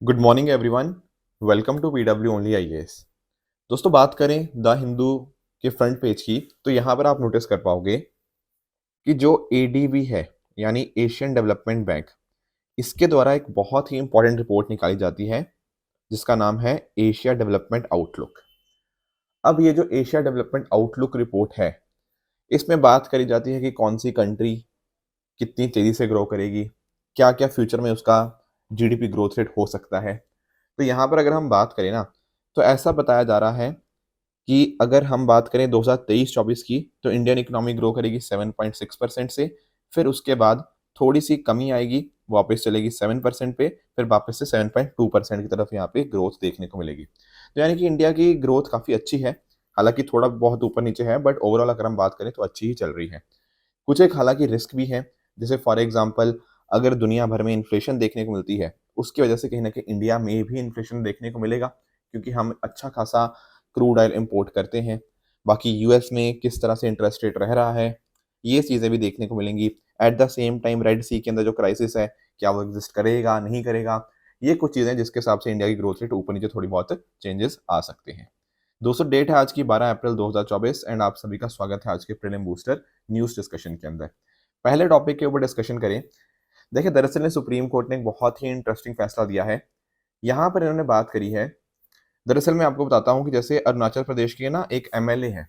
Good morning everyone. Welcome to PW only IAS. दोस्तों, बात करें द हिंदू के फ्रंट पेज की तो यहाँ पर आप नोटिस कर पाओगे कि जो एडीबी है यानी एशियन डेवलपमेंट बैंक, इसके द्वारा एक बहुत ही इंपॉर्टेंट रिपोर्ट निकाली जाती है जिसका नाम है एशिया डेवलपमेंट आउटलुक। अब ये जो एशिया डेवलपमेंट आउटलुक रिपोर्ट है, इसमें बात करी जाती है कि कौन सी कंट्री कितनी तेजी से ग्रो करेगी, क्या क्या फ्यूचर में उसका जीडीपी ग्रोथ रेट हो सकता है। तो यहाँ पर अगर हम बात करें ना, तो ऐसा बताया जा रहा है कि अगर हम बात करें 2023-24 की, तो इंडियन इकोनॉमी ग्रो करेगी 7.6% से। फिर उसके बाद थोड़ी सी कमी आएगी, वापस चलेगी 7% पे, फिर वापस से 7.2% की तरफ यहाँ पे ग्रोथ देखने को मिलेगी। तो यानी कि इंडिया की ग्रोथ काफ़ी अच्छी है, हालांकि थोड़ा बहुत ऊपर नीचे है, बट ओवरऑल अगर हम बात करें तो अच्छी ही चल रही है। कुछ एक हालांकि रिस्क भी है, जैसे फॉर एग्जांपल अगर दुनिया भर में इन्फ्लेशन देखने को मिलती है, उसकी वजह से कहीं ना कहीं इंडिया में भी इन्फ्लेशन देखने को मिलेगा, क्योंकि हम अच्छा खासा क्रूड ऑयल इंपोर्ट करते हैं। बाकी यूएस में किस तरह से इंटरेस्ट रेट रह रहा है, ये चीज़ें भी देखने को मिलेंगी। At the same time Red Sea के अंदर जो क्राइसिस है, क्या वो एग्जिस्ट करेगा नहीं करेगा, ये कुछ चीज़ें जिसके हिसाब से इंडिया की ग्रोथ रेट ऊपर नीचे थोड़ी बहुत चेंजेस आ सकते हैं। दोस्तों, डेट है आज की 12 अप्रैल 2024 एंड आप सभी का स्वागत है आज के प्रीलिम बूस्टर न्यूज़ डिस्कशन के अंदर। पहले टॉपिक के ऊपर डिस्कशन करें। देखिए, दरअसल में सुप्रीम कोर्ट ने एक बहुत ही इंटरेस्टिंग फैसला दिया है। यहाँ पर इन्होंने बात करी है, दरअसल मैं आपको बताता हूँ कि जैसे अरुणाचल प्रदेश के ना एक एमएलए हैं,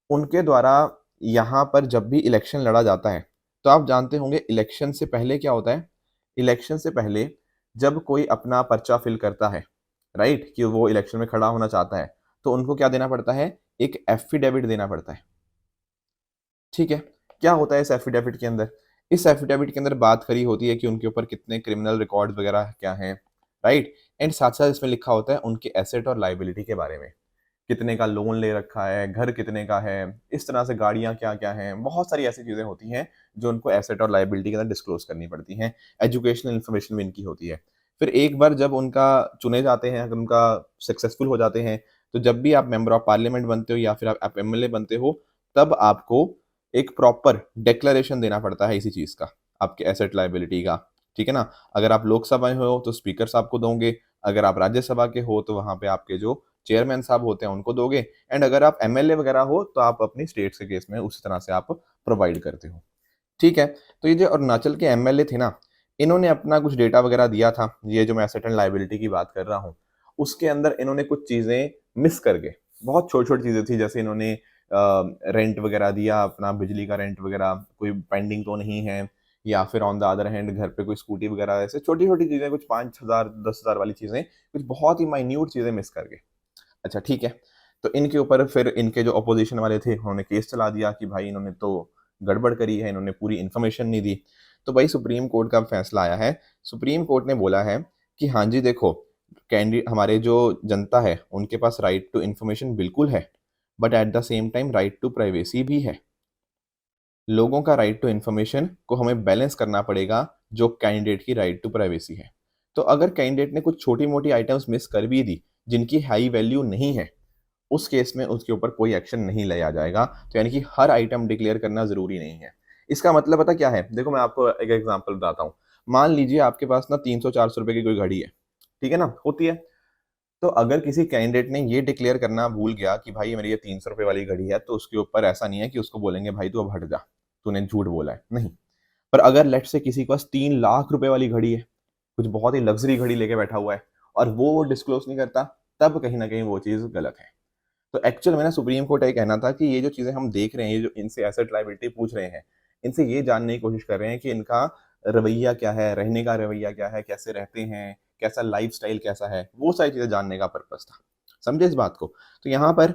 उनके द्वारा यहाँ पर जब भी इलेक्शन लड़ा जाता है, तो आप जानते होंगे इलेक्शन से पहले क्या होता है। इलेक्शन से पहले जब कोई अपना पर्चा फिल करता है, राइट, कि वो इलेक्शन में खड़ा होना चाहता है, तो उनको क्या देना पड़ता है, एक एफिडेविट देना पड़ता है। ठीक है, क्या होता है इस एफिडेविट के अंदर? इस एफिडेविट के अंदर बात करी होती है कि उनके ऊपर कितने क्रिमिनल रिकॉर्ड वगैरह क्या हैं, राइट, एंड साथ साथ इसमें लिखा होता है उनके एसेट और लाइबिलिटी के बारे में, कितने का लोन ले रखा है, घर कितने का है, इस तरह से गाड़ियां क्या क्या हैं, बहुत सारी ऐसी चीजें होती हैं जो उनको एसेट और लाइबिलिटी के अंदर डिस्क्लोज करनी पड़ती हैं। एजुकेशनल इन्फॉर्मेशन भी इनकी होती है। फिर एक बार जब उनका चुने जाते हैं, अगर उनका सक्सेसफुल हो जाते हैं, तो जब भी आप मेंबर ऑफ पार्लियामेंट बनते हो या फिर आप एमएलए बनते हो, तब आपको एक प्रॉपर डिक्लेरेशन देना पड़ता है इसी चीज का, आपके एसेट लाइबिलिटी का। ठीक है ना? अगर आप लोकसभा में हो तो स्पीकर साहब को दोगे, अगर आप राज्यसभा के हो तो वहां पे आपके जो चेयरमैन साहब होते हैं उनको दोगे, एंड अगर आप एमएलए वगैरह हो तो आप अपनी स्टेट के केस में उसी तरह से आप प्रोवाइड करते हो। ठीक है, तो ये जो अरुणाचल के एमएलए थे ना, इन्होंने अपना कुछ डेटा वगैरह दिया था, ये जो मैं एसेट एंड लाइबिलिटी की बात कर रहा हूँ, उसके अंदर इन्होंने कुछ चीजें मिस कर गए। बहुत छोटी छोटी चीजें थी, जैसे इन्होंने रेंट वगैरह दिया, अपना बिजली का रेंट वगैरह कोई पेंडिंग तो नहीं है, या फिर ऑन द अदर हैंड घर पे कोई स्कूटी वगैरह, ऐसे छोटी छोटी चीजें, कुछ 5,000 10,000 वाली चीजें, कुछ बहुत ही माइन्यूट चीजें मिस कर गए। अच्छा, ठीक है, तो इनके ऊपर फिर इनके जो अपोजिशन वाले थे उन्होंने केस चला दिया कि भाई इन्होंने तो गड़बड़ करी है, इन्होंने पूरी इन्फॉर्मेशन नहीं दी। तो भाई सुप्रीम कोर्ट का फैसला आया है। सुप्रीम कोर्ट ने बोला है कि हाँ जी देखो, कैंडिडेट हमारे जो जनता है उनके पास राइट टू इन्फॉर्मेशन बिल्कुल है, but at the same time right to privacy भी है। लोगों का राइट टू इन्फॉर्मेशन को हमें बैलेंस करना पड़ेगा जो कैंडिडेट की राइट टू प्राइवेसी है। तो अगर कैंडिडेट ने कुछ छोटी मोटी आइटम्स मिस कर भी दी जिनकी हाई वैल्यू नहीं है, उस केस में उसके ऊपर कोई एक्शन नहीं लिया जाएगा। तो यानी कि हर आइटम डिक्लेयर करना जरूरी नहीं है। इसका मतलब पता क्या है? देखो, मैं आपको एक एग्जांपल बताता हूँ। मान लीजिए आपके पास ना 300-400 रुपए की कोई घड़ी है, ठीक है ना, होती है। तो अगर किसी कैंडिडेट ने ये डिक्लेयर करना भूल गया कि भाई मेरी ये 300 रुपए वाली घड़ी है, तो उसके ऊपर ऐसा नहीं है कि उसको बोलेंगे भाई तू अब हट जा, तूने झूठ बोला है, नहीं। पर अगर लेट से किसी के पास 3 लाख रुपए वाली घड़ी है, कुछ बहुत ही लग्जरी घड़ी लेके बैठा हुआ है, और वो डिस्क्लोज नहीं करता, तब कहीं ना कहीं वो चीज गलत है। तो एक्चुअल में ना सुप्रीम कोर्ट का ये कहना था कि ये जो चीजें हम देख रहे हैं, ये जो इनसे एसेट लायबिलिटी पूछ रहे हैं, इनसे ये जानने की कोशिश कर रहे हैं कि इनका रवैया क्या है, रहने का रवैया क्या है, कैसे रहते हैं, कैसा लाइफस्टाइल कैसा है, वो सारी चीजें जानने का पर्पस था। समझे इस बात को? तो यहाँ पर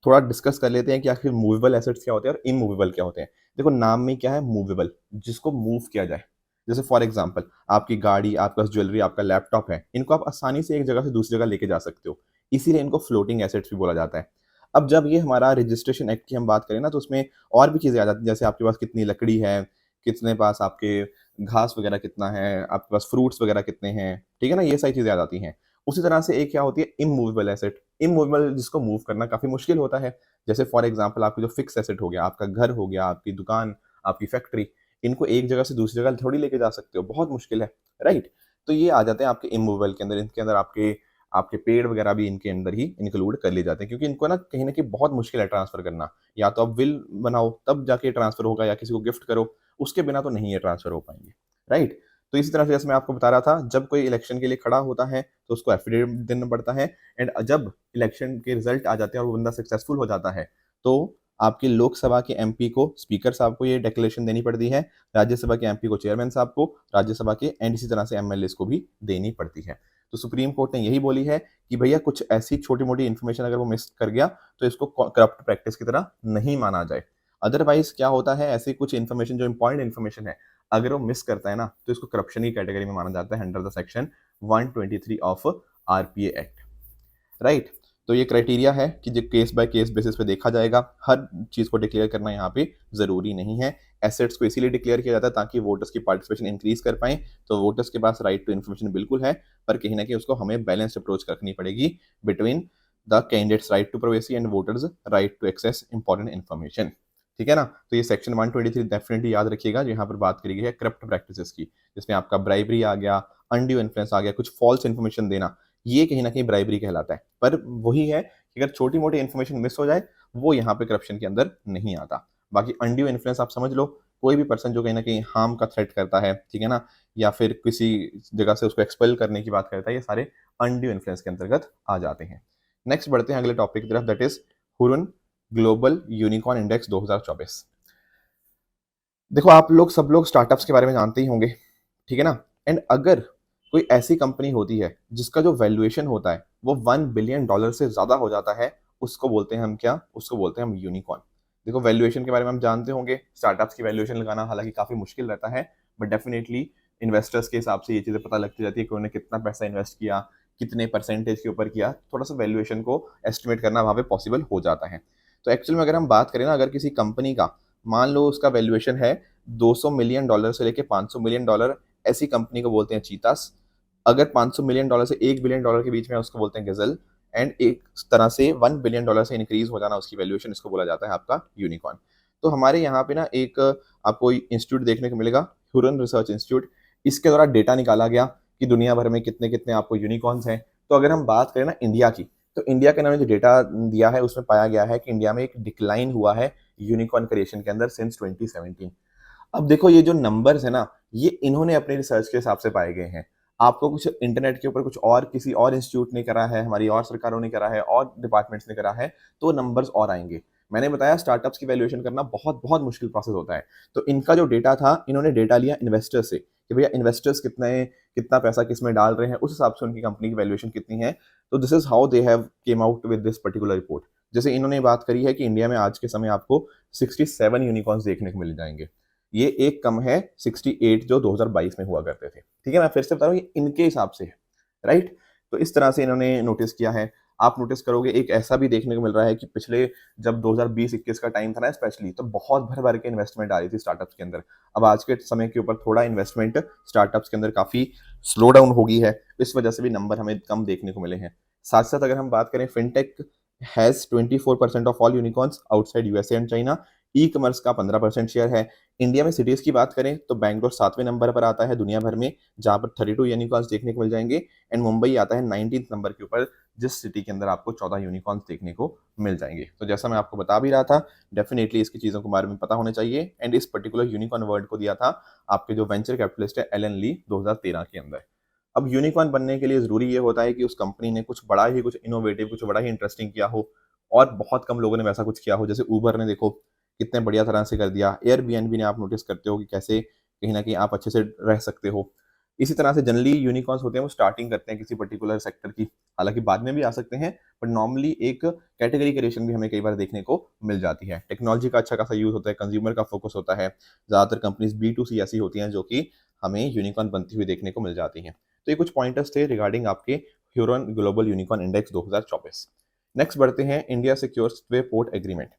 थोड़ा डिस्कस कर लेते हैं कि आखिर मूवेबल एसेट्स क्या होते हैं और इमूवेबल क्या होते हैं। देखो, नाम में क्या है, मूवेबल, जिसको मूव किया जाए। जैसे फॉर एग्जाम्पल आपकी गाड़ी, आपके पास ज्वेलरी, आपका लैपटॉप है, इनको आप आसानी से एक जगह से दूसरी जगह लेके जा सकते हो, इसीलिए इनको फ्लोटिंग एसेट्स भी बोला जाता है। अब जब ये हमारा रजिस्ट्रेशन एक्ट की हम बात करें ना, तो उसमें और भी चीज़ें आ जाती हैं, जैसे आपके पास कितनी लकड़ी है, कितने पास आपके घास वगैरह कितना है, आपके पास फ्रूट्स वगैरह कितने हैं, ठीक है ना, ये सारी चीज़ें आ जाती हैं। उसी तरह से एक क्या होती है, इमूवेबल एसेट। इमूवेबल जिसको मूव करना काफ़ी मुश्किल होता है, जैसे फॉर एग्जाम्पल आपकी जो फिक्स एसेट हो गया, आपका घर हो गया, आपकी दुकान, आपकी फैक्ट्री, इनको एक जगह से दूसरी जगह थोड़ी लेके जा सकते हो, बहुत मुश्किल है, राइट। तो ये आ जाते हैं आपके इमूवेबल के अंदर, इनके अंदर आपके आपके पेड़ वगैरह भी इनके अंदर ही इंक्लूड कर लिए जाते हैं, क्योंकि इनको ना कहीं न कहीं बहुत मुश्किल है ट्रांसफ़र करना। या तो आप विल बनाओ तब जाके ट्रांसफ़र होगा, या किसी को गिफ्ट करो, उसके बिना तो नहीं ये ट्रांसफ़र हो पाएँगे, राइट? तो इसी तरह से जैसे मैं आपको बता रहा था, जब कोई इलेक्शन के लिए खड़ा होता है तो उसको एफिडेविट देना पड़ता है, एंड जब इलेक्शन के रिजल्ट आ जाते हैं और वो बंदा सक्सेसफुल हो जाता है, तो आपकी लोकसभा के एमपी को, स्पीकर साहब को ये डिक्लेरेशन देनी पड़ती है, राज्यसभा के एमपी को चेयरमैन साहब को, राज्यसभा के एंड इसी तरह से एमएलएस को भी देनी पड़ती है। तो सुप्रीम कोर्ट ने यही बोली है कि भैया कुछ ऐसी छोटी-मोटी इन्फॉर्मेशन अगर वो मिस कर गया तो इसको करप्ट प्रैक्टिस की तरह नहीं माना जाए। अदरवाइज़ क्या होता है, ऐसी कुछ इन्फॉर्मेशन जो इम्पोर्टेंट इन्फॉर्मेशन है, अगर वो मिस करता है ना, तो इसको करप्शन की कैटेगरी में माना जाता है under the section 123 of RPA act, right? तो ये क्राइटेरिया है कि जो केस बाय केस बेसिस पे देखा जाएगा, हर चीज़ को डिक्लेयर करना यहाँ पे ज़रूरी नहीं है। एसेट्स को इसीलिए डिक्लेयर किया जाता है ताकि वोटर्स की पार्टिसिपेशन इंक्रीज़ कर पाएँ, तो वोटर्स के पास राइट टू इन्फॉर्मेशन बिल्कुल है, पर कहीं न कहीं उसको हमें बैलेंस्ड अप्रोच रखनी पड़ेगी between the candidates right to privacy and voters right to access important information. ठीक है ना? तो ये सेक्शन 123 डेफिनिटली याद रखिएगा, यहाँ पर बात करी गई है करप्ट प्रैक्टिसेस की, जिसमें आपका ब्राइबरी आ गया, अनड्यू इन्फ्लुएंस आ गया, कुछ फॉल्स इन्फॉर्मेशन देना, ये कहीं न कहीं ब्राइबरी कहलाता है। पर वही है कि अगर छोटी-मोटी इन्फॉर्मेशन मिस हो जाए, वो यहाँ पे करप्शन के अंदर नहीं आता। बाकी अनड्यू इन्फ्लुएंस आप समझ लो, कोई भी पर्सन जो कहीं न कहीं हार्म का थ्रेट करता है, ठीक है ना? या फिर किसी जगह से उसको एक्सपेल करने की बात करता है, ये सारे अनड्यू इन्फ्लुएंस के अंतर्गत आ जाते हैं। नेक्स्ट बढ़ते हैं अगले टॉपिक की तरफ, that is Hurun global unicorn index 2024। देखो आप लोग सब लोग स्टार्टअप्स के बारे में जानते ही होंगे, ठीक है ना? एंड अगर कोई ऐसी कंपनी होती है जिसका जो वैल्यूएशन होता है वो $1 बिलियन से ज़्यादा हो जाता है, उसको बोलते हैं हम क्या? उसको बोलते हैं हम यूनिकॉर्न। देखो वैल्यूएशन के बारे में हम जानते होंगे, स्टार्टअप्स की वैल्यूएशन लगाना हालाँकि काफ़ी मुश्किल रहता है, बट डेफिनिटली इन्वेस्टर्स के हिसाब से ये चीज़ें पता लगती जाती है कि उन्होंने कितना पैसा इन्वेस्ट किया, कितने परसेंटेज के ऊपर किया, थोड़ा-सा वैल्यूएशन को एस्टिमेट करना वहाँ पे पॉसिबल हो जाता है। तो एक्चुअल में अगर हम बात करें ना, अगर किसी कंपनी का मान लो उसका वैल्यूएशन है $200 मिलियन से लेके $500 मिलियन, ऐसी कंपनी को बोलते हैं चीतास। अगर $500 मिलियन से $1 बिलियन के बीच में है, उसको बोलते हैं गज़ल, एंड एक तरह से $1 बिलियन से इंक्रीज़ हो जाना उसकी वैल्यूएशन, इसको बोला जाता है आपका यूनिकॉर्न। तो हमारे यहाँ पे ना एक आपको इंस्टीट्यूट देखने को मिलेगा, हुरन रिसर्च इंस्टीट्यूट। इसके द्वारा डेटा निकाला गया कि दुनिया भर में कितने-कितने आपको यूनिकॉर्न्स हैं। तो अगर हम बात करें ना इंडिया की, तो इंडिया के इन्होंने जो डेटा दिया है उसमें पाया गया है कि इंडिया में एक डिक्लाइन हुआ है यूनिकॉर्न क्रिएशन के अंदर सिंस 2017। अब देखो ये जो नंबर्स है ना, ये इन्होंने अपने रिसर्च के हिसाब से पाए गए हैं। आपको कुछ इंटरनेट के ऊपर कुछ और किसी और इंस्टीट्यूट ने करा है, हमारी और सरकारों ने करा है, और डिपार्टमेंट्स ने करा है, तो नंबर्स और आएँगे। मैंने बताया स्टार्टअप्स की वैल्यूएशन करना बहुत-बहुत मुश्किल प्रोसेस होता है। तो इनका जो डेटा था, इन्होंने डेटा लिया इन्वेस्टर्स से कि भैया इन्वेस्टर्स कितना पैसा किसमें डाल रहे हैं, उस हिसाब से उनकी कंपनी की वैल्यूएशन कितनी है। तो this is how they have came out with this particular report. जैसे इन्होंने बात करी है कि इंडिया में आज के समय आपको 67 यूनिकॉर्न्स देखने को मिल जाएँगे। ये एक कम है 68 जो 2022 में हुआ करते थे। ठीक है, मैं फिर से बता रहा हूँ ये इनके हिसाब से है, राइट? तो इस तरह से इन्होंने नोटिस किया है। आप नोटिस करोगे एक ऐसा भी देखने को मिल रहा है कि पिछले जब 2020-21 का टाइम था ना स्पेशली, तो बहुत भर-भर के इन्वेस्टमेंट आ रही थी स्टार्टअप्स के अंदर। अब आज के समय के ऊपर थोड़ा इन्वेस्टमेंट स्टार्टअप्स के अंदर काफ़ी स्लो डाउन हो गई है। इस वजह से भी नंबर हमें कम देखने को मिले हैं। साथ-साथ अगर हम बात करें, fintech has 24% of all unicorns outside USA and China. Ecommerce का 15% शेयर है। इंडिया में सिटीज़ की बात करें तो बैंगलोर 7वें नंबर पर आता है दुनिया भर में, जहाँ पर 32 यूनिकॉर्न्स देखने को मिल जाएँगे, एंड मुंबई आता है 19th नंबर के ऊपर, जिस सिटी के अंदर आपको 14 यूनिकॉर्न्स देखने को मिल जाएँगे। तो जैसा मैं आपको बता भी रहा था, डेफिनिटली इसकी चीज़ों के बारे में पता होना चाहिए, एंड इस पर्टिकुलर यूनिकॉर्न वर्ड को दिया था आपके जो वेंचर कैपिटलिस्ट है एलन ली 2013 के अंदर। अब यूनिकॉर्न बनने के लिए ज़रूरी ये होता है कि उस कंपनी ने कुछ बड़ा ही, कुछ इनोवेटिव, कुछ बड़ा ही इंटरेस्टिंग किया हो, और बहुत कम लोगों ने वैसा कुछ किया हो। जैसे उबर ने देखो कितने बढ़िया तरह से कर दिया। एयरबीएनबी ने आप नोटिस करते हो कि कैसे कहीं न कहीं आप अच्छे से रह सकते हो। इसी तरह से जनरली यूनिकॉर्न्स होते हैं वो स्टार्टिंग करते हैं किसी पर्टिकुलर सेक्टर की, हालाँकि बाद में भी आ सकते हैं, बट नॉर्मली एक कैटेगरी क्रिएशन भी हमें कई बार देखने को मिल जाती है। टेक्नोलॉजी का अच्छा खासा यूज़ होता है, कंज्यूमर का फोकस होता है। ज़्यादातर कंपनीज़ बी2सी ऐसी होती हैं जो कि हमें यूनिकॉर्न बनती हुई देखने को मिल जाती हैं। तो ये कुछ पॉइंटर्स थे रिगार्डिंग आपके Hurun global unicorn index 2024। Next बढ़ते हैं, India secures way port agreement.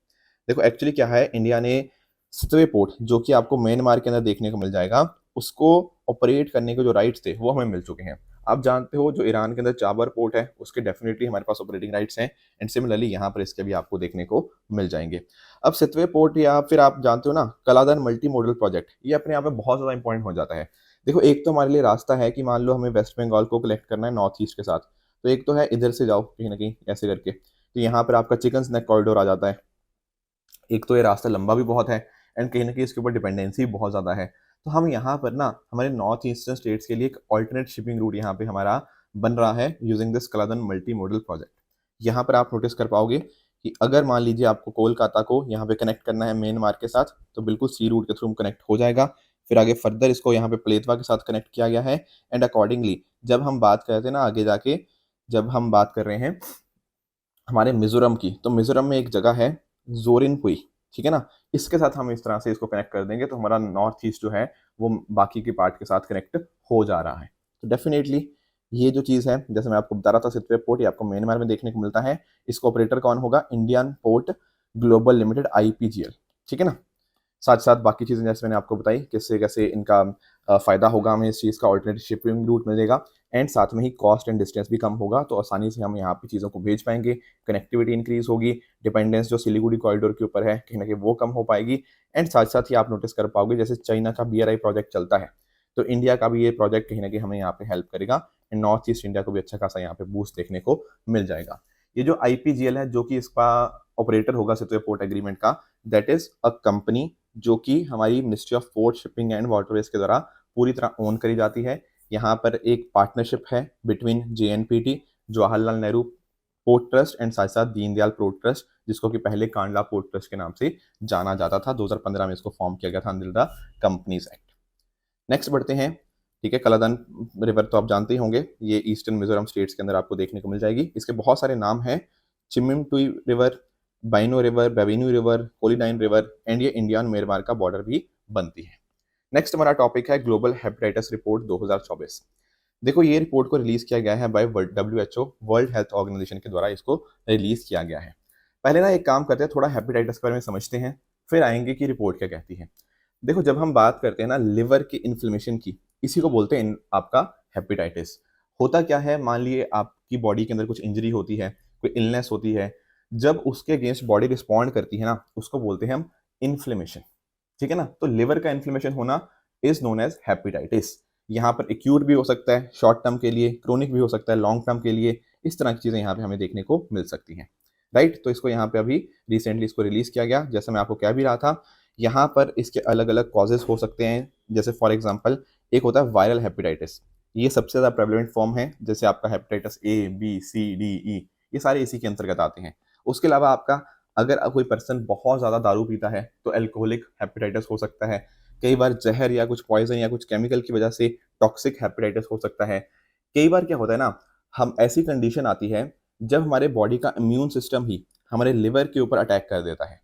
देखो एक्चुअली क्या है, इंडिया ने सतवे पोर्ट जो कि आपको म्यांमार के अंदर देखने को मिल जाएगा, उसको ऑपरेट करने के जो राइट्स थे वो हमें मिल चुके हैं। आप जानते हो जो ईरान के अंदर चाबर पोर्ट है उसके डेफिनेटली हमारे पास ऑपरेटिंग राइट्स हैं, एंड सिमिलरली यहाँ पर इसके भी आपको देखने को मिल जाएंगे। अब सतवे पोर्ट, या फिर आप जानते हो ना कलादन मल्टी मॉडल प्रोजेक्ट, ये अपने आप में बहुत ज़्यादा इंपॉर्टेंट हो जाता है। देखो एक तो हमारे लिए रास्ता है कि मान लो हमें वेस्ट बंगाल को कलेक्ट करना है नॉर्थ ईस्ट के साथ, तो एक तो है इधर से जाओ कहीं ना कहीं ऐसे करके, तो यहाँ पर आपका चिकन स्नैक कॉरिडोर आ जाता है। एक तो ये रास्ता लंबा भी बहुत है एंड कहीं ना कहीं इसके ऊपर डिपेंडेंसी भी बहुत ज़्यादा है। तो हम यहाँ पर ना हमारे नॉर्थ ईस्टर्न स्टेट्स के लिए एक ऑल्टरनेट शिपिंग रूट यहाँ पे हमारा बन रहा है using this Kaladan multimodal project. यहाँ पर आप नोटिस कर पाओगे कि अगर मान लीजिए आपको कोलकाता को यहाँ पे कनेक्ट करना है मेन मार्ग के साथ, तो बिल्कुल सी रूट के थ्रू कनेक्ट हो जाएगा। फिर आगे फर्दर इसको यहाँ पे प्लेतवा के साथ कनेक्ट किया गया है। एंड अकॉर्डिंगली जब हम बात करते हैं ना आगे जाके, जब हम बात कर रहे हैं हमारे मिजोरम की, तो मिजोरम में एक जगह है जोरिनपुई, ठीक है ना, इसके साथ हम इस तरह से इसको कनेक्ट कर देंगे तो हमारा नॉर्थ ईस्ट जो है वो बाकी के पार्ट के साथ कनेक्ट हो जा रहा है। तो डेफिनेटली ये जो चीज़ है, जैसे मैं आपको बता रहा था सितवे पोर्ट, ये आपको म्यांमार में देखने को मिलता है। इसका ऑपरेटर कौन होगा? Indian port global limited IPGL, ठीक है ना। साथ साथ बाकी चीज़ें जैसे मैंने आपको बताई किससे कैसे इनका फ़ायदा होगा, हमें इस चीज़ का ऑल्टरनेट शिपिंग रूट मिलेगा एंड साथ में ही कॉस्ट एंड डिस्टेंस भी कम होगा, तो आसानी से हम यहाँ पे चीज़ों को भेज पाएंगे, कनेक्टिविटी इंक्रीज होगी, डिपेंडेंस जो सिलीगुड़ी कॉरिडोर के ऊपर है कहीं ना कहीं वो कम हो पाएगी। एंड साथ साथ ही आप नोटिस कर पाओगे जैसे चाइना का BRI प्रोजेक्ट चलता है, तो इंडिया का भी ये प्रोजेक्ट कहीं ना कहीं हमें यहाँ पे हेल्प करेगा एंड नॉर्थ ईस्ट इंडिया को भी अच्छा खासा यहाँ पे बूस्ट देखने को मिल जाएगा। ये जो IPGL है जो कि इसका ऑपरेटर होगा सितवे पोर्ट एग्रीमेंट का, दैट इज अ कंपनी जो कि हमारी ministry of port shipping and waterways के द्वारा पूरी तरह ओन करी जाती है। यहाँ पर एक पार्टनरशिप है between JNPT, Jawaharlal Nehru port trust and साथ साथ दीनदयाल पोर्ट ट्रस्ट, जिसको कि पहले कांडला पोर्ट ट्रस्ट के नाम से जाना जाता था। 2015 में इसको फॉर्म किया गया था under the companies act. Next बढ़ते हैं, ठीक है। कलादन रिवर तो आप जानते ही होंगे, ये ईस्टर्न मिजोरम स्टेट्स के अंदर आपको देखने को मिल जाएगी। इसके बहुत सारे नाम हैं, चिमिमटुई रिवर, बाइनो रिवर, बेबिनु रिवर, कोलिडाइन रिवर एंड ये इंडियन म्यांमार का बॉर्डर भी बनती है। नेक्स्ट हमारा टॉपिक है ग्लोबल हेपेटाइटिस रिपोर्ट 2024। देखो ये रिपोर्ट को रिलीज किया गया है by WHO, World Health Organization के द्वारा इसको रिलीज किया गया है। पहले ना एक काम करते हैं, थोड़ा हेपेटाइटिस के बारे में समझते हैं, फिर आएंगे कि रिपोर्ट क्या कहती है। देखो जब हम बात करते हैं ना लिवर की इन्फ्लेमेशन की, इसी को बोलते हैं आपका हेपेटाइटिस। होता क्या है, मान लिए आपकी बॉडी के अंदर कुछ इंजरी होती है, कोई इलनेस होती है, जब उसके अगेंस्ट बॉडी रिस्पॉन्ड करती है ना, उसको बोलते हैं हम इन्फ्लेमेशन, ठीक है ना। तो लिवर का इन्फ्लेमेशन होना इज नोन एज हेपेटाइटिस। यहाँ पर एक्यूट भी हो सकता है शॉर्ट टर्म के लिए, क्रोनिक भी हो सकता है लॉन्ग टर्म के लिए, इस तरह की चीज़ें यहाँ पे हमें देखने को मिल सकती हैं, राइट। तो इसको यहाँ पे अभी रिसेंटली इसको रिलीज किया गया, जैसे मैं आपको कह भी रहा था। यहाँ पर इसके अलग अलग कॉजेज हो सकते हैं, जैसे फॉर एग्जाम्पल एक होता है वायरल हेपेटाइटिस, ये सबसे ज़्यादा प्रेवलेंट फॉर्म है, जैसे आपका hepatitis A B C D E, ये सारे इसी के अंतर्गत आते हैं। उसके अलावा आपका अगर कोई पर्सन बहुत ज़्यादा दारू पीता है तो एल्कोहलिक हेपेटाइटिस हो सकता है। कई बार जहर या कुछ पॉइजन या कुछ केमिकल की वजह से टॉक्सिक हेपेटाइटिस हो सकता है। कई बार क्या होता है ना, हम ऐसी कंडीशन आती है जब हमारे बॉडी का इम्यून सिस्टम ही हमारे लिवर के ऊपर अटैक कर देता है,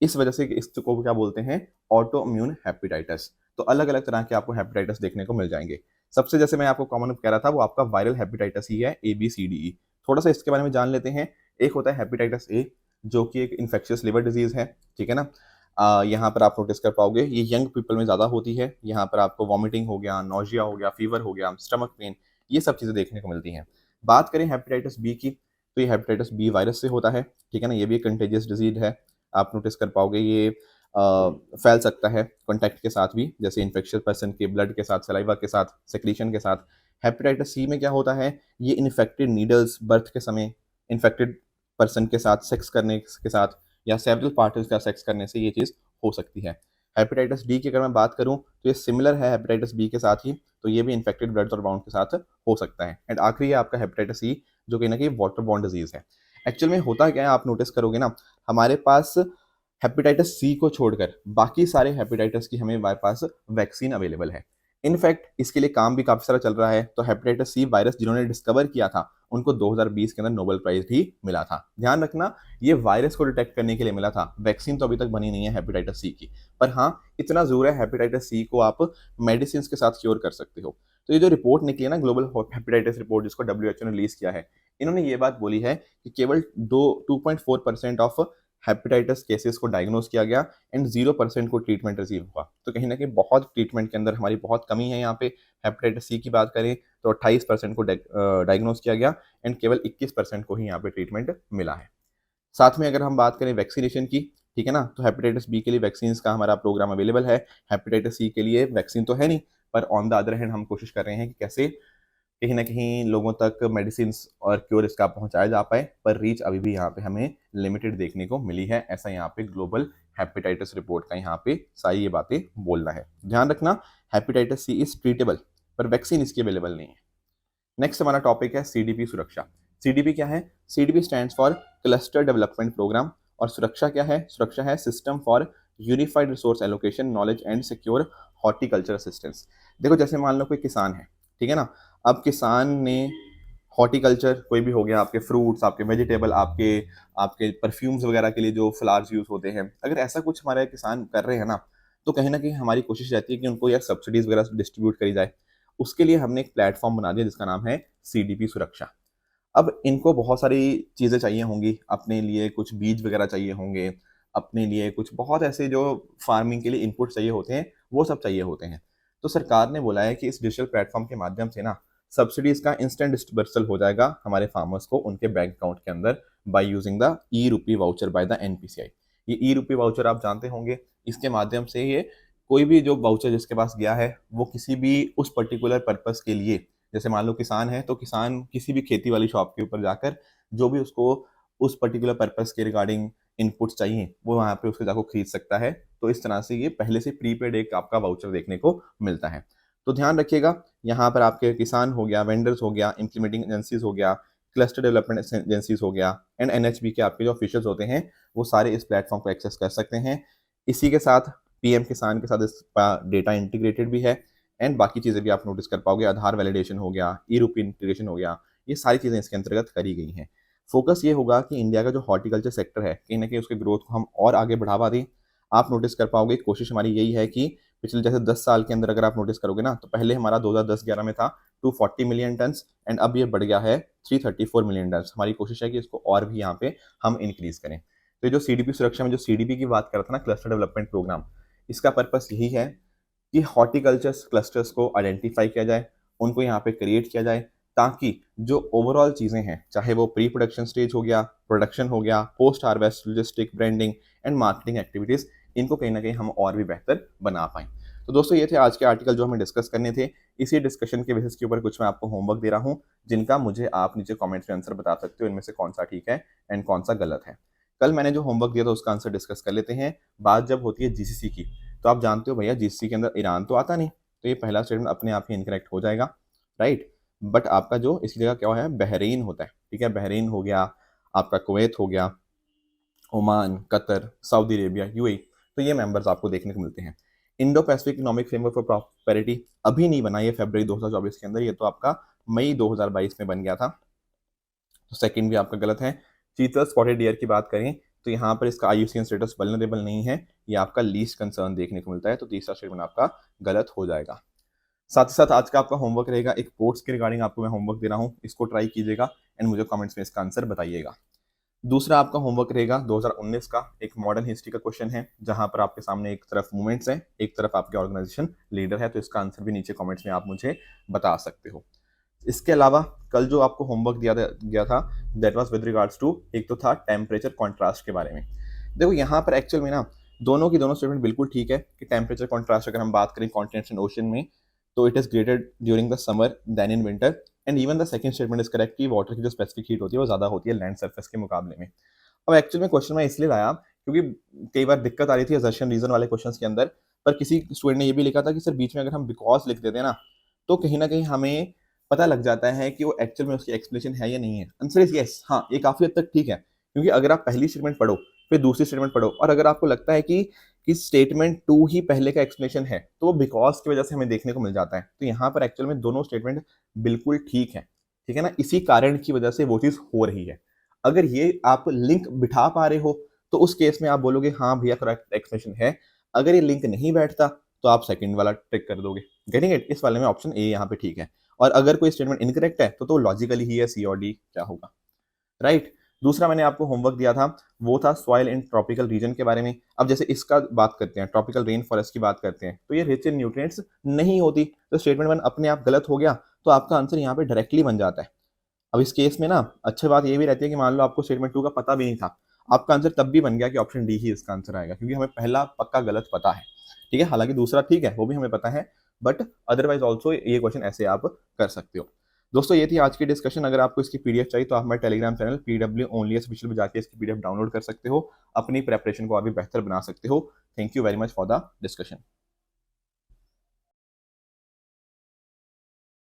इस वजह से इसको क्या बोलते हैं, ऑटो इम्यून हेपेटाइटिस। तो अलग अलग तरह के आपको हेपेटाइटिस देखने को मिल जाएंगे। सबसे जैसे मैं आपको कॉमन कह रहा था वो आपका वायरल हेपेटाइटिस ही है ABCDE। थोड़ा सा इसके बारे में जान लेते हैं। एक होता है हेपेटाइटिस A, जो कि एक इन्फेक्शियस लिवर डिजीज है, ठीक है ना। यहाँ पर आप नोटिस कर पाओगे ये यंग पीपल में ज़्यादा होती है। यहाँ पर आपको वॉमिटिंग हो गया, नोजिया हो गया, फीवर हो गया, स्टमक पेन, ये सब चीज़ें देखने को मिलती हैं। बात करें हेपेटाइटिस B की, तो ये हेपेटाइटिस B वायरस से होता है, ठीक है ना। ये भी एक कंटेजियस डिजीज है, आप नोटिस कर पाओगे ये फैल सकता है कॉन्टैक्ट के साथ भी, जैसे इन्फेक्शियस पर्सन के ब्लड के साथ, सलाइवा के साथ, सेक्रीशन के साथ। हेपेटाइटिस C में क्या होता है, ये इन्फेक्टेड नीडल्स बर्थ के समय इन्फेक्टेड पर्सन के साथ सेक्स करने के साथ या सेवरल पार्टनर्स का सेक्स करने से ये चीज़ हो सकती है। हेपेटाइटिस D की अगर मैं बात करूं तो ये सिमिलर है हेपेटाइटिस B के साथ ही, तो ये भी इन्फेक्टेड ब्लड और बाउंड के साथ हो सकता है। एंड आखिरी है आपका हेपेटाइटिस C, जो कहीं ना कहीं वाटर बॉर्न डिजीज है। एक्चुअल में होता क्या है, आप नोटिस करोगे ना, हमारे पास हेपेटाइटिस C को छोड़कर बाकी सारे हेपेटाइटिस की हमारे पास वैक्सीन अवेलेबल है। इनफैक्ट इसके लिए काम भी काफी सारा चल रहा है। तो हेपेटाइटिस C वायरस जिन्होंने डिस्कवर किया था उनको 2020 के अंदर नोबेल प्राइज भी मिला था। ध्यान रखना, ये वायरस को डिटेक्ट करने के लिए मिला था, वैक्सीन तो अभी तक बनी नहीं है हेपेटाइटिस C की। पर हाँ, इतना जरूर है हेपेटाइटिस C को आप मेडिसिन के साथ क्योर कर सकते हो। तो ये जो रिपोर्ट निकली है ना, ग्लोबल हेपेटाइटिस रिपोर्ट, जिसको WHO ने रिलीज किया है, इन्होंने ये बात बोली है कि केवल 2.4% ऑफ हेपेटाइटिस केसेस को डायग्नोज किया गया एंड 0% को ट्रीटमेंट रिसीव हुआ। तो कहीं ना कहीं बहुत ट्रीटमेंट के अंदर हमारी बहुत कमी है। यहाँ पे हेपेटाइटिस C की बात करें तो 28% को डायग्नोज किया गया एंड केवल 21% को ही यहाँ पे ट्रीटमेंट मिला है। साथ में अगर हम बात करें वैक्सीनेशन की, ठीक है ना, तो हेपेटाइटिस B के लिए वैक्सीन का हमारा प्रोग्राम अवेलेबल है। हेपेटाइटिस C के लिए वैक्सीन तो है नहीं, पर ऑन द अदर हैंड हम कोशिश कर रहे हैं कि कैसे कहीं ना कहीं लोगों तक मेडिसिन और क्योर इसका पहुंचाया जा पाए, पर रीच अभी भी यहाँ पे हमें लिमिटेड देखने को मिली है। ऐसा यहाँ पे ग्लोबल हेपेटाइटिस रिपोर्ट का यहाँ पे सारी ये बातें बोलना है। ध्यान रखना, हेपेटाइटिस सी इज ट्रीटेबल, पर वैक्सीन इसकी अवेलेबल नहीं है। नेक्स्ट हमारा टॉपिक है सीडीपी सुरक्षा। सीडीपी क्या है? CDP stands for cluster development programme, और सुरक्षा क्या है? सुरक्षा है system for unified resource allocation, knowledge and secure horticulture assistance. देखो जैसे मान लो कोई किसान है, ठीक है ना, अब किसान ने हॉर्टिकल्चर कोई भी हो गया, आपके फ्रूट्स, आपके वेजिटेबल, आपके आपके परफ्यूम्स वगैरह के लिए जो फ्लावर्स यूज होते हैं, अगर ऐसा कुछ हमारे किसान कर रहे हैं ना, तो कहीं ना कहीं हमारी कोशिश रहती है कि उनको यार सब्सिडीज वगैरह डिस्ट्रीब्यूट करी जाए। उसके लिए हमने एक प्लेटफॉर्म बना दिया जिसका नाम है सीडीपी सुरक्षा। अब इनको बहुत सारी चीज़ें चाहिए होंगी, अपने लिए कुछ बीज वगैरह चाहिए होंगे, अपने लिए कुछ बहुत ऐसे जो फार्मिंग के लिए इनपुट चाहिए होते हैं, वो सब चाहिए होते हैं। तो सरकार ने बोला है कि इस डिजिटल प्लेटफॉर्म के माध्यम से ना सब्सिडीज का इंस्टेंट डिस्बर्सल हो जाएगा हमारे फार्मर्स को उनके बैंक अकाउंट के अंदर बाय यूजिंग द ई रूपी वाउचर बाय द एनपीसीआई। ये ई रूपी वाउचर आप जानते होंगे, इसके माध्यम से ये कोई भी जो वाउचर जिसके पास गया है वो किसी भी उस पर्टिकुलर पर्पस के लिए, जैसे मान लो किसान है तो किसान किसी भी खेती वाली शॉप के ऊपर जाकर जो भी उसको उस पर्टिकुलर पर्पस के रिगार्डिंग इनपुट्स चाहिए वो वहाँ पे उसको जाकर खरीद सकता है। तो इस तरह से ये पहले से प्रीपेड एक आपका वाउचर देखने को मिलता है। तो ध्यान रखिएगा, यहाँ पर आपके किसान हो गया, वेंडर्स हो गया, इम्प्लीमेंटिंग एजेंसीज हो गया, क्लस्टर डेवलपमेंट एजेंसीज हो गया, एंड एनएचबी के आपके जो ऑफिशियल्स होते हैं वो सारे इस प्लेटफॉर्म को एक्सेस कर सकते हैं। इसी के साथ पीएम किसान के साथ इसका डेटा इंटीग्रेटेड भी है, एंड बाकी चीज़ें भी आप नोटिस कर पाओगे, आधार वैलिडेशन हो गया, ई रूपी इंटीग्रेशन हो गया, ये सारी चीज़ें इसके अंतर्गत करी गई हैं। फोकस ये होगा कि इंडिया का जो हॉर्टिकल्चर सेक्टर है कहीं ना कहीं उसके ग्रोथ को हम और आगे बढ़ावा दें। आप नोटिस कर पाओगे, कोशिश हमारी यही है कि पिछले जैसे 10 साल के अंदर अगर आप नोटिस करोगे ना, तो पहले हमारा 2010-11 में था 240 मिलियन टन्स, एंड अब ये बढ़ गया है 334 मिलियन टन्स। हमारी कोशिश है कि इसको और भी यहाँ पे हम इंक्रीज करें। तो ये जो सीडीपी सुरक्षा में जो सीडीपी की बात कर रहा था ना, क्लस्टर डेवलपमेंट प्रोग्राम, इसका पर्पस यही है कि हॉर्टिकल्चर क्लस्टर्स को आइडेंटिफाई किया जाए, उनको यहाँ पे क्रिएट किया जाए, ताकि जो ओवरऑल चीज़ें हैं, चाहे वो प्री प्रोडक्शन स्टेज हो गया, प्रोडक्शन हो गया, post harvest logistic, branding and marketing activities, इनको कहीं ना कहीं हम और भी बेहतर बना पाएँ। तो दोस्तों ये थे आज के आर्टिकल जो हमें डिस्कस करने थे। इसी डिस्कशन के बेसिस के ऊपर कुछ मैं आपको होमवर्क दे रहा हूँ, जिनका मुझे आप नीचे कमेंट्स में आंसर बता सकते हो, इनमें से कौन सा ठीक है एंड कौन सा गलत है। कल मैंने जो होमवर्क दिया था उसका आंसर डिस्कस कर लेते हैं। बात जब होती है जीसीसी की, तो आप जानते हो भैया जीसीसी के अंदर ईरान तो आता नहीं, तो ये पहला स्टेटमेंट अपने आप ही इनकरेक्ट हो जाएगा, राइट। बट आपका जो इसकी जगह क्या है, बहरीन होता है, ठीक है। बहरीन हो गया, आपका कुवैत हो गया, Oman, Qatar, Saudi Arabia, UAE, तो ये मेंबर्स आपको देखने को मिलते हैं। Indo Pacific economic framework for prosperity अभी नहीं बना, ये फरवरी 2024 के अंदर, ये तो आपका मई 2022 में बन गया था, तो सेकंड भी आपका गलत है। चीतल स्पॉटेड डियर की बात करें तो यहाँ पर इसका आईयूसीएन स्टेटस वल्नरेबल नहीं है, ये आपका लीस्ट कंसर्न देखने को मिलता है, तो तीसरा स्टेटमेंट आपका गलत हो जाएगा। साथ ही साथ आज का आपका होमवर्क रहेगा, एक पोर्ट्स के रिगार्डिंग आपको मैं होमवर्क दे रहा हूँ, इसको ट्राई कीजिएगा एंड मुझे कमेंट्स में इसका आंसर बताइएगा। दूसरा आपका होमवर्क रहेगा 2019 का एक मॉडर्न हिस्ट्री का क्वेश्चन है, जहां पर आपके सामने एक तरफ मूवमेंट्स हैं, एक तरफ आपके ऑर्गेनाइजेशन लीडर है, तो इसका आंसर भी नीचे कमेंट्स में आप मुझे बता सकते हो। इसके अलावा कल जो आपको होमवर्क दिया गया था that was with regards to, एक तो था टेम्परेचर कॉन्ट्रास्ट के बारे में। देखो यहाँ पर एक्चुअल में ना दोनों की दोनों स्टेटमेंट बिल्कुल ठीक है कि टेम्परेचर कॉन्ट्रास्ट अगर हम बात करें कॉन्टिनेंट्स एंड ओशन में, तो it is greater during the summer than in winter, and even the second statement is correct कि वाटर की जो स्पेसिफिक हीट होती है वो ज़्यादा होती है लैंड सर्फेस के मुकाबले में। अब एक्चुअल में क्वेश्चन मैं इसलिए लाया क्योंकि कई बार दिक्कत आ रही थी असर्शन रीजन वाले क्वेश्चंस के अंदर, पर किसी स्टूडेंट ने ये भी लिखा था कि सर बीच में अगर हम बिकॉज लिख देते हैं ना, तो कहीं ना कहीं हमें पता लग जाता है कि वो एक्चुअल में उसकी एक्सप्लेनेशन है या नहीं है। आंसर इज यस, हाँ ये काफ़ी हद तक ठीक है, क्योंकि अगर आप पहली स्टेटमेंट पढ़ो फिर दूसरी स्टेटमेंट पढ़ो, और अगर आपको लगता है कि स्टेटमेंट 2 ही पहले का एक्सप्लेनेशन है, तो वो बिकॉज की वजह से हमें देखने को मिल जाता है। तो यहाँ पर एक्चुअल में दोनों स्टेटमेंट बिल्कुल ठीक है ना, इसी कारण की वजह से वो चीज़ हो रही है। अगर ये आप लिंक बिठा पा रहे हो तो उस केस में आप बोलोगे हाँ भैया करेक्ट एक्सप्लेनेशन है। अगर ये लिंक नहीं बैठता तो आप सेकंड वाला टिक कर दोगे। Getting it? इस वाले में ऑप्शन ए यहाँ पे ठीक है, और अगर कोई स्टेटमेंट इनकरेक्ट है तो लॉजिकली ही है सी और डी क्या होगा, राइट। दूसरा मैंने आपको होमवर्क दिया था वो था सॉइल इन ट्रॉपिकल रीजन के बारे में। अब जैसे इसका बात करते हैं, ट्रॉपिकल रेन फॉरेस्ट की बात करते हैं, तो ये रिच इन न्यूट्रिएंट्स नहीं होती, तो स्टेटमेंट 1 अपने आप गलत हो गया, तो आपका आंसर यहाँ पे डायरेक्टली बन जाता है। अब इस केस में ना अच्छी बात ये भी रहती है कि मान लो आपको स्टेटमेंट 2 का पता भी नहीं था, आपका आंसर तब भी बन गया कि ऑप्शन डी ही इसका आंसर आएगा, क्योंकि हमें पहला पक्का गलत पता है, ठीक है। हालांकि दूसरा ठीक है, वो भी हमें पता है, बट अदरवाइज ऑल्सो ये क्वेश्चन ऐसे आप कर सकते हो। दोस्तों ये थी आज की डिस्कशन। अगर आपको इसकी पीडीएफ चाहिए तो आप हमारे Telegram channel PW only official में जाके इसकी पीडीएफ डाउनलोड कर सकते हो, अपनी प्रेपरेशन को अभी बेहतर बना सकते हो। Thank you very much for the discussion.